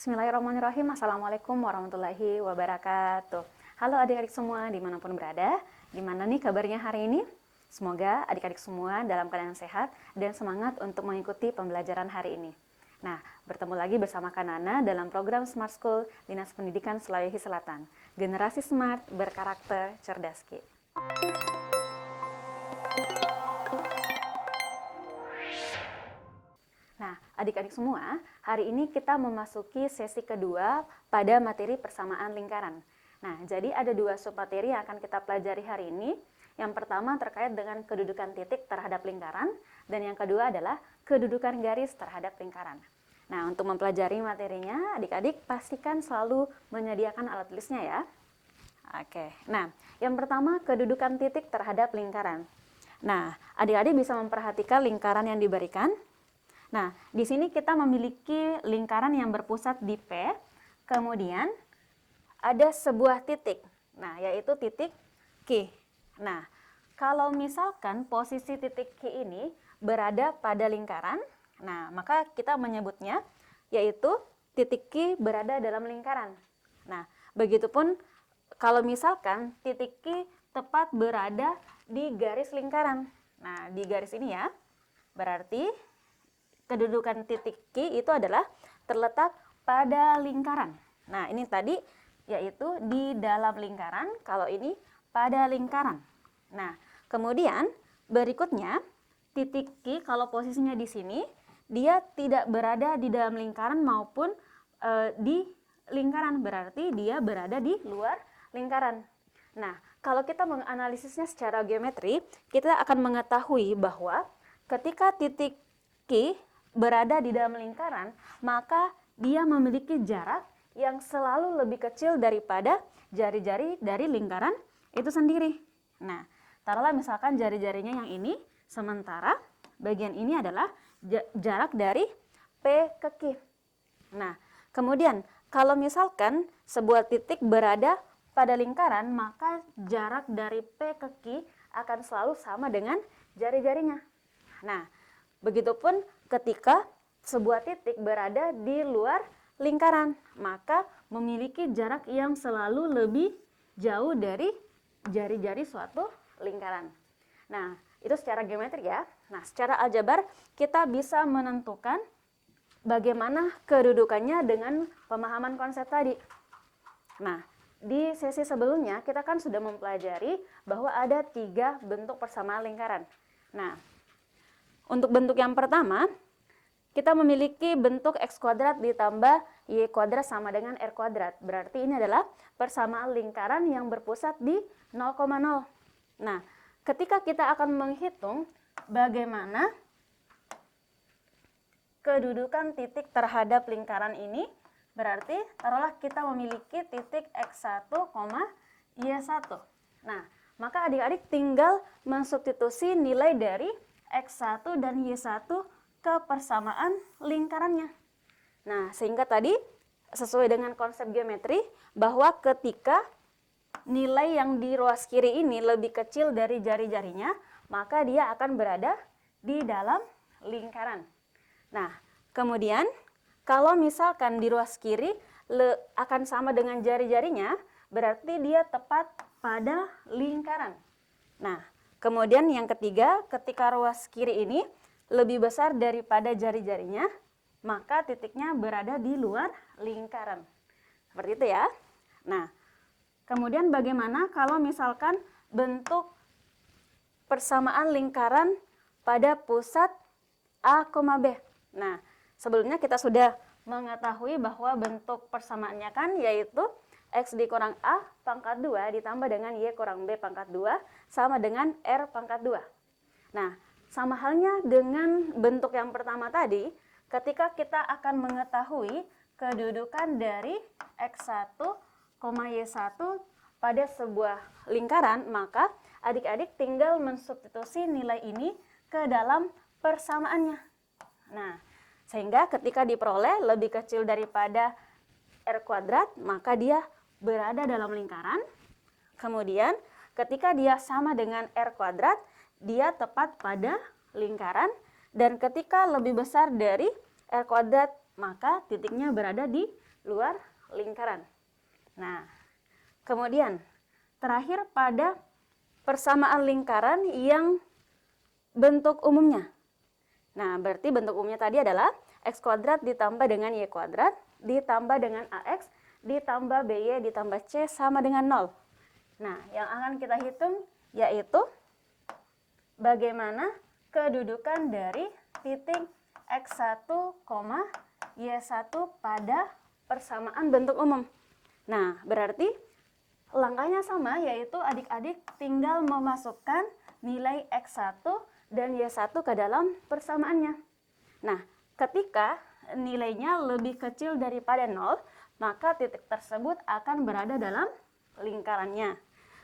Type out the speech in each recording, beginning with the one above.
Bismillahirrahmanirrahim. Assalamualaikum warahmatullahi wabarakatuh. Halo adik-adik semua dimanapun berada. Gimana nih kabarnya hari ini? Semoga adik-adik semua dalam keadaan sehat dan semangat untuk mengikuti pembelajaran hari ini. Nah, bertemu lagi bersama Kanana dalam program Smart School Dinas Pendidikan Sulawesi Selatan. Generasi smart berkarakter cerdas Ki. Nah, adik-adik semua, hari ini kita memasuki sesi kedua pada materi persamaan lingkaran. Nah, jadi ada dua submateri yang akan kita pelajari hari ini. Yang pertama terkait dengan kedudukan titik terhadap lingkaran, dan yang kedua adalah kedudukan garis terhadap lingkaran. Nah, untuk mempelajari materinya, adik-adik pastikan selalu menyediakan alat tulisnya ya. Oke, nah yang pertama kedudukan titik terhadap lingkaran. Nah, adik-adik bisa memperhatikan lingkaran yang diberikan. Nah, di sini kita memiliki lingkaran yang berpusat di P, kemudian ada sebuah titik, nah yaitu titik Q. Nah, kalau misalkan posisi titik Q ini berada pada lingkaran, nah maka kita menyebutnya yaitu titik Q berada dalam lingkaran. Nah, begitupun kalau misalkan titik Q tepat berada di garis lingkaran. Nah, di garis ini ya, berarti kedudukan titik Q itu adalah terletak pada lingkaran. Nah, ini tadi yaitu di dalam lingkaran, kalau ini pada lingkaran. Nah, kemudian berikutnya titik Q kalau posisinya di sini, dia tidak berada di dalam lingkaran maupun di lingkaran, berarti dia berada di luar lingkaran. Nah, kalau kita menganalisisnya secara geometri, kita akan mengetahui bahwa ketika titik Q berada di dalam lingkaran, maka dia memiliki jarak yang selalu lebih kecil daripada jari-jari dari lingkaran itu sendiri. Nah, taruhlah misalkan jari-jarinya yang ini, sementara bagian ini adalah jarak dari P ke Q. Nah, kemudian kalau misalkan sebuah titik berada pada lingkaran, maka jarak dari P ke Q akan selalu sama dengan jari-jarinya. Nah, begitupun ketika sebuah titik berada di luar lingkaran, maka memiliki jarak yang selalu lebih jauh dari jari-jari suatu lingkaran. Nah, itu secara geometri ya. Nah, secara aljabar kita bisa menentukan bagaimana kedudukannya dengan pemahaman konsep tadi. Nah, di sesi sebelumnya kita kan sudah mempelajari bahwa ada 3 bentuk persamaan lingkaran. Nah, untuk bentuk yang pertama, kita memiliki bentuk X kuadrat ditambah Y kuadrat sama dengan R kuadrat. Berarti ini adalah persamaan lingkaran yang berpusat di 0,0. Nah, ketika kita akan menghitung bagaimana kedudukan titik terhadap lingkaran ini, berarti taruhlah kita memiliki titik X1, Y1. Nah, maka adik-adik tinggal mensubstitusi nilai dari X1 dan Y1 ke persamaan lingkarannya. Nah, sehingga tadi sesuai dengan konsep geometri bahwa ketika nilai yang di ruas kiri ini lebih kecil dari jari-jarinya, maka dia akan berada di dalam lingkaran. Nah, kemudian kalau misalkan di ruas kiri akan sama dengan jari-jarinya, berarti dia tepat pada lingkaran. Nah, kemudian yang ketiga, ketika ruas kiri ini lebih besar daripada jari-jarinya, maka titiknya berada di luar lingkaran. Seperti itu ya. Nah, kemudian bagaimana kalau misalkan bentuk persamaan lingkaran pada pusat A, B? Nah, sebelumnya kita sudah mengetahui bahwa bentuk persamaannya kan yaitu X dikurang A pangkat 2 ditambah dengan Y kurang B pangkat 2 sama dengan R pangkat 2. Nah, sama halnya dengan bentuk yang pertama tadi, ketika kita akan mengetahui kedudukan dari X1, Y1 pada sebuah lingkaran, maka adik-adik tinggal mensubstitusi nilai ini ke dalam persamaannya. Nah, sehingga ketika diperoleh lebih kecil daripada R kuadrat, maka dia berada dalam lingkaran. Kemudian ketika dia sama dengan R kuadrat, dia tepat pada lingkaran, dan ketika lebih besar dari R kuadrat, maka titiknya berada di luar lingkaran. Nah, kemudian terakhir pada persamaan lingkaran yang bentuk umumnya. Nah, berarti bentuk umumnya tadi adalah X kuadrat ditambah dengan Y kuadrat ditambah dengan AX ditambah BY ditambah C sama dengan 0. Nah, yang akan kita hitung yaitu bagaimana kedudukan dari titik X1, Y1 pada persamaan bentuk umum. Nah, berarti langkahnya sama, yaitu adik-adik tinggal memasukkan nilai X1 dan Y1 ke dalam persamaannya. Nah, ketika nilainya lebih kecil daripada 0, maka titik tersebut akan berada dalam lingkarannya.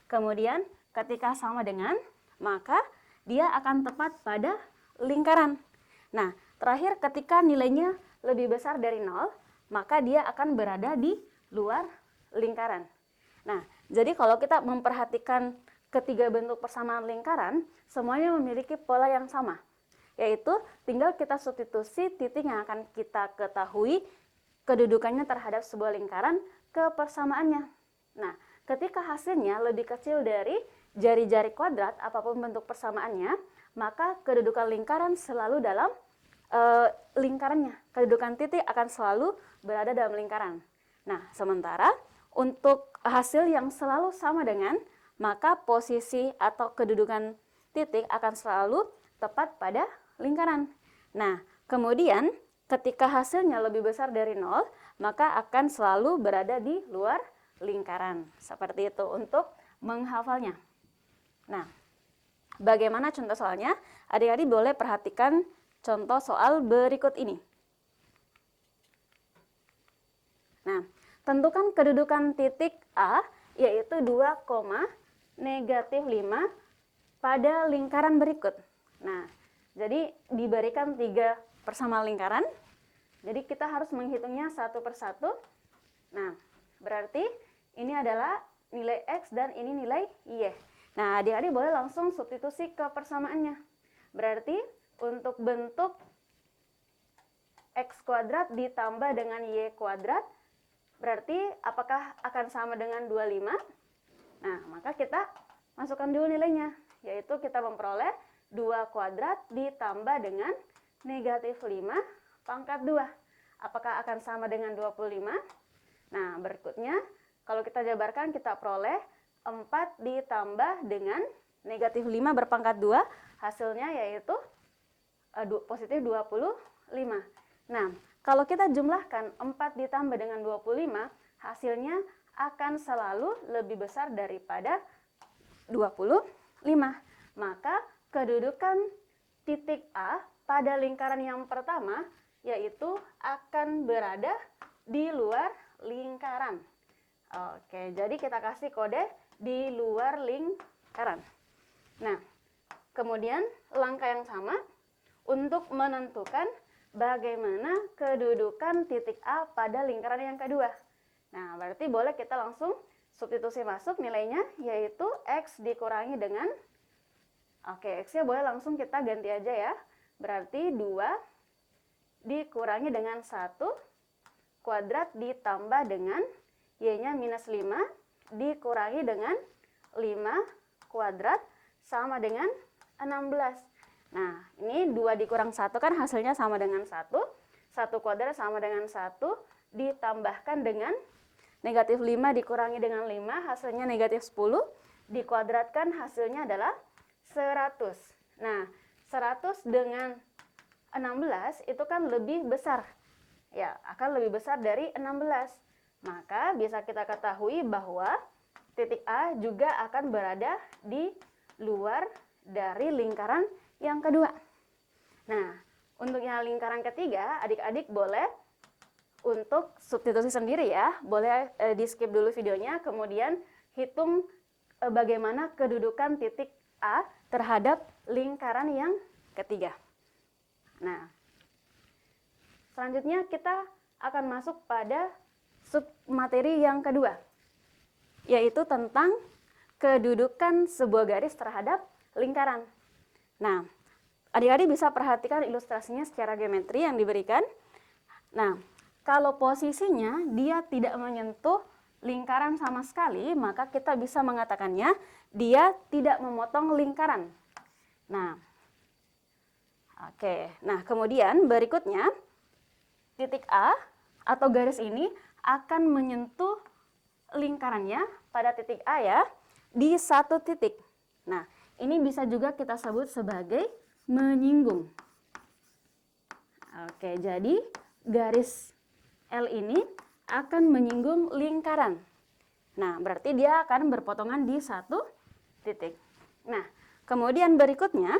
Kemudian, ketika sama dengan, maka dia akan tepat pada lingkaran. Nah, terakhir ketika nilainya lebih besar dari 0, maka dia akan berada di luar lingkaran. Nah, jadi kalau kita memperhatikan ketiga bentuk persamaan lingkaran, semuanya memiliki pola yang sama, yaitu tinggal kita substitusi titik yang akan kita ketahui kedudukannya terhadap sebuah lingkaran ke persamaannya. Nah, ketika hasilnya lebih kecil dari jari-jari kuadrat, apapun bentuk persamaannya, maka kedudukan lingkaran selalu dalam lingkarannya. Kedudukan titik akan selalu berada dalam lingkaran. Nah, sementara untuk hasil yang selalu sama dengan, maka posisi atau kedudukan titik akan selalu tepat pada lingkaran. Nah, kemudian ketika hasilnya lebih besar dari 0, maka akan selalu berada di luar lingkaran. Seperti itu untuk menghafalnya. Nah, bagaimana contoh soalnya? Adik-adik boleh perhatikan contoh soal berikut ini. Nah, tentukan kedudukan titik A, yaitu 2, -5 pada lingkaran berikut. Nah, jadi diberikan 3 persamaan lingkaran. Jadi kita harus menghitungnya satu persatu. Nah, berarti ini adalah nilai X dan ini nilai Y. Nah, adik-adik boleh langsung substitusi ke persamaannya. Berarti untuk bentuk X kuadrat ditambah dengan Y kuadrat, berarti apakah akan sama dengan 25? Nah, maka kita masukkan dulu nilainya, yaitu kita memperoleh 2 kuadrat ditambah dengan -5 pangkat 2. Apakah akan sama dengan 25? Nah, berikutnya kalau kita jabarkan, kita peroleh 4 ditambah dengan -5 berpangkat 2, hasilnya yaitu positif 25. Nah, kalau kita jumlahkan 4 ditambah dengan 25, hasilnya akan selalu lebih besar daripada 25. Maka kedudukan titik A pada lingkaran yang pertama yaitu akan berada di luar lingkaran. Oke, jadi kita kasih kode di luar lingkaran. Nah, kemudian langkah yang sama untuk menentukan bagaimana kedudukan titik A pada lingkaran yang kedua. Nah, berarti boleh kita langsung substitusi masuk nilainya, yaitu X dikurangi dengan, X-nya boleh langsung kita ganti aja ya. Berarti 2 dikurangi dengan 1 kuadrat ditambah dengan Y-nya -5 dikurangi dengan 5 kuadrat sama dengan 16. Nah, ini 2 dikurang 1 kan hasilnya sama dengan 1. 1 kuadrat sama dengan 1 ditambahkan dengan -5 dikurangi dengan 5, hasilnya -10. Dikuadratkan hasilnya adalah 100. Nah, 100 dengan 16 itu kan lebih besar. Ya, akan lebih besar dari 16. Maka bisa kita ketahui bahwa titik A juga akan berada di luar dari lingkaran yang kedua. Nah, untuk yang lingkaran ketiga, adik-adik boleh untuk substitusi sendiri ya. Boleh di skip dulu videonya, kemudian hitung bagaimana kedudukan titik A terhadap lingkaran yang ketiga. Nah, selanjutnya kita akan masuk pada submateri yang kedua, yaitu tentang kedudukan sebuah garis terhadap lingkaran. Nah, adik-adik bisa perhatikan ilustrasinya secara geometri yang diberikan. Nah, kalau posisinya dia tidak menyentuh lingkaran sama sekali, maka kita bisa mengatakannya dia tidak memotong lingkaran. Nah, oke. Nah, kemudian berikutnya titik A atau garis ini akan menyentuh lingkarannya pada titik A ya, di satu titik. Nah, ini bisa juga kita sebut sebagai menyinggung. Oke, jadi garis L ini akan menyinggung lingkaran. Nah, berarti dia akan berpotongan di satu titik. Nah, kemudian berikutnya,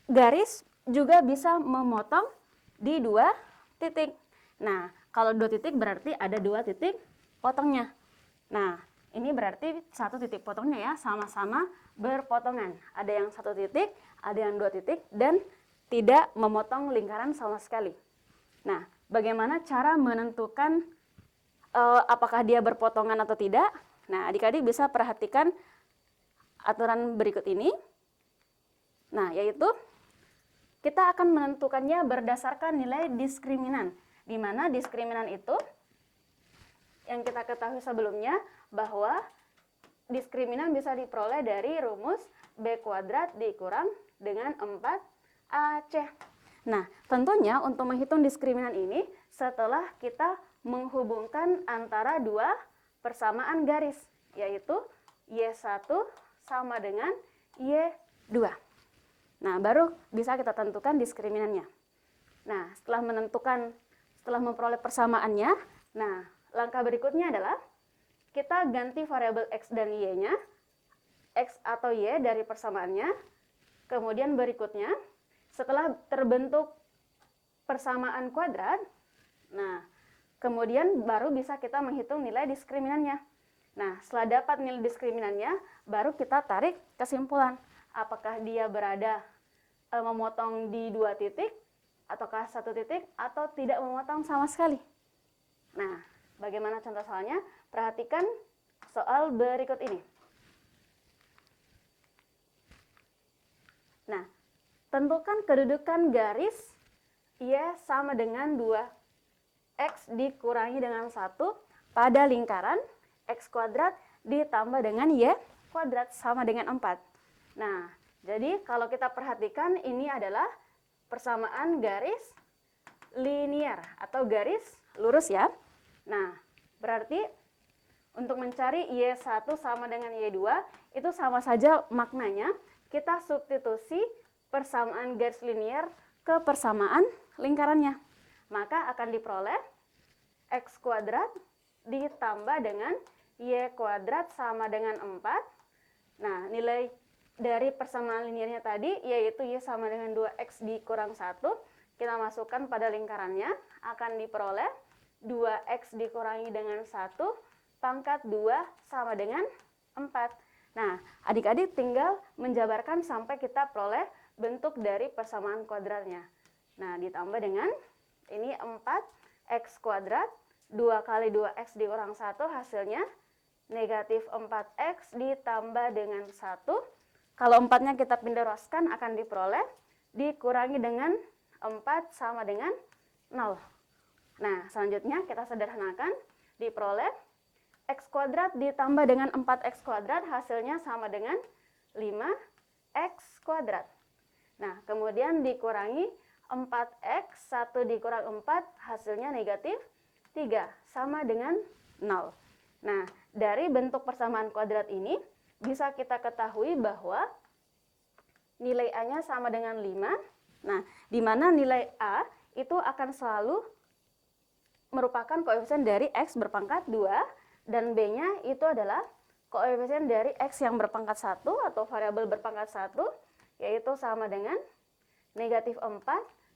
garis juga bisa memotong di dua titik. Nah, kalau dua titik berarti ada dua titik potongnya. Nah, ini berarti satu titik potongnya ya, sama-sama berpotongan. Ada yang satu titik, ada yang dua titik, dan tidak memotong lingkaran sama sekali. Nah, bagaimana cara menentukan apakah dia berpotongan atau tidak? Nah, adik-adik bisa perhatikan aturan berikut ini. Nah, yaitu kita akan menentukannya berdasarkan nilai diskriminan, di mana diskriminan itu yang kita ketahui sebelumnya bahwa diskriminan bisa diperoleh dari rumus B kuadrat dikurang dengan 4AC. Nah, tentunya untuk menghitung diskriminan ini setelah kita menghubungkan antara dua persamaan garis, yaitu Y1 sama dengan Y2. Nah, baru bisa kita tentukan diskriminannya. Nah, setelah memperoleh persamaannya, nah, langkah berikutnya adalah kita ganti variabel X dan Y-nya, X atau Y dari persamaannya. Kemudian berikutnya, setelah terbentuk persamaan kuadrat, nah, kemudian baru bisa kita menghitung nilai diskriminan-nya. Nah, setelah dapat nilai diskriminan-nya, baru kita tarik kesimpulan. Apakah dia berada memotong di dua titik, ataukah satu titik, atau tidak memotong sama sekali. Nah, bagaimana contoh soalnya? Perhatikan soal berikut ini. Nah, tentukan kedudukan garis Y sama dengan 2X dikurangi dengan 1 pada lingkaran X kuadrat ditambah dengan Y kuadrat sama dengan 4. Nah, jadi kalau kita perhatikan ini adalah persamaan garis linier atau garis lurus ya. Nah, berarti untuk mencari Y1 sama dengan Y2 itu sama saja maknanya. Kita substitusi persamaan garis linier ke persamaan lingkarannya. Maka akan diperoleh X kuadrat ditambah dengan Y kuadrat sama dengan 4. Nah, nilai dari persamaan liniernya tadi yaitu Y sama dengan 2X dikurang 1. Kita masukkan pada lingkarannya, akan diperoleh 2X dikurangi dengan 1 pangkat 2 sama dengan 4. Nah, adik-adik tinggal menjabarkan sampai kita peroleh bentuk dari persamaan kuadratnya. Nah, ditambah dengan ini 4X kuadrat, 2 kali 2X dikurang 1 hasilnya negatif 4X ditambah dengan 1. Kalau 4-nya kita pindah ruaskan akan diperoleh dikurangi dengan 4 sama dengan 0. Nah, selanjutnya kita sederhanakan, diperoleh X kuadrat ditambah dengan 4X kuadrat hasilnya sama dengan 5X kuadrat. Nah, kemudian dikurangi 4X, 1 dikurang 4 hasilnya negatif 3 sama dengan 0. Nah, dari bentuk persamaan kuadrat ini bisa kita ketahui bahwa nilai A-nya sama dengan 5. Nah, di mana nilai A itu akan selalu merupakan koefisien dari X berpangkat 2 dan B-nya itu adalah koefisien dari X yang berpangkat 1 atau variabel berpangkat 1 yaitu sama dengan negatif 4.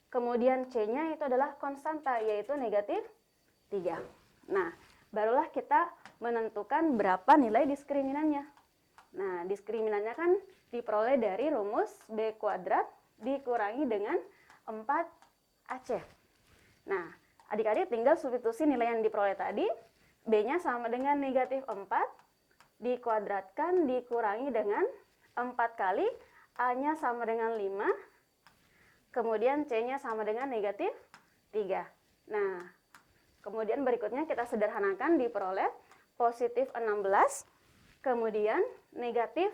Kemudian C-nya itu adalah konstanta yaitu negatif 3. Nah, barulah kita menentukan berapa nilai diskriminannya. Nah, diskriminannya kan diperoleh dari rumus B kuadrat dikurangi dengan 4AC. Nah, adik-adik tinggal substitusi nilai yang diperoleh tadi. B-nya sama dengan negatif 4 dikuadratkan dikurangi dengan 4 kali A-nya sama dengan 5. Kemudian C-nya sama dengan negatif 3. Nah, Kemudian berikutnya kita sederhanakan, diperoleh positif 16, kemudian negatif,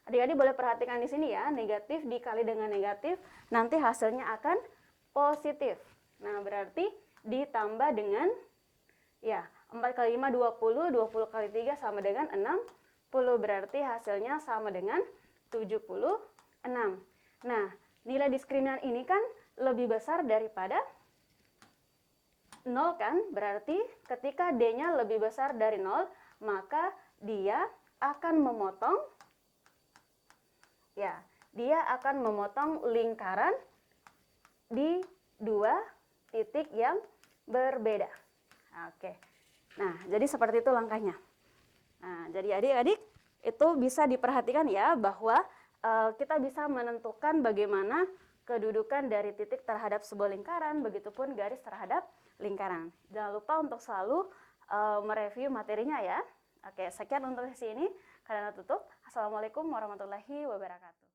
adik-adik boleh perhatikan di sini ya, negatif dikali dengan negatif, nanti hasilnya akan positif. Nah, berarti ditambah dengan, ya, 4 kali 5, 20, 20 kali 3 sama dengan 60, berarti hasilnya sama dengan 76. Nah, nilai diskriminan ini kan lebih besar daripada 0 kan, berarti ketika D-nya lebih besar dari 0, maka dia akan memotong, ya, dia akan memotong lingkaran di dua titik yang berbeda. Oke, nah jadi seperti itu langkahnya. Nah, jadi adik-adik itu bisa diperhatikan ya, bahwa kita bisa menentukan bagaimana kedudukan dari titik terhadap sebuah lingkaran, begitupun garis terhadap lingkaran. Jangan lupa untuk selalu mereview materinya ya. Oke, sekian untuk sesi ini. Kalian tutup. Assalamualaikum warahmatullahi wabarakatuh.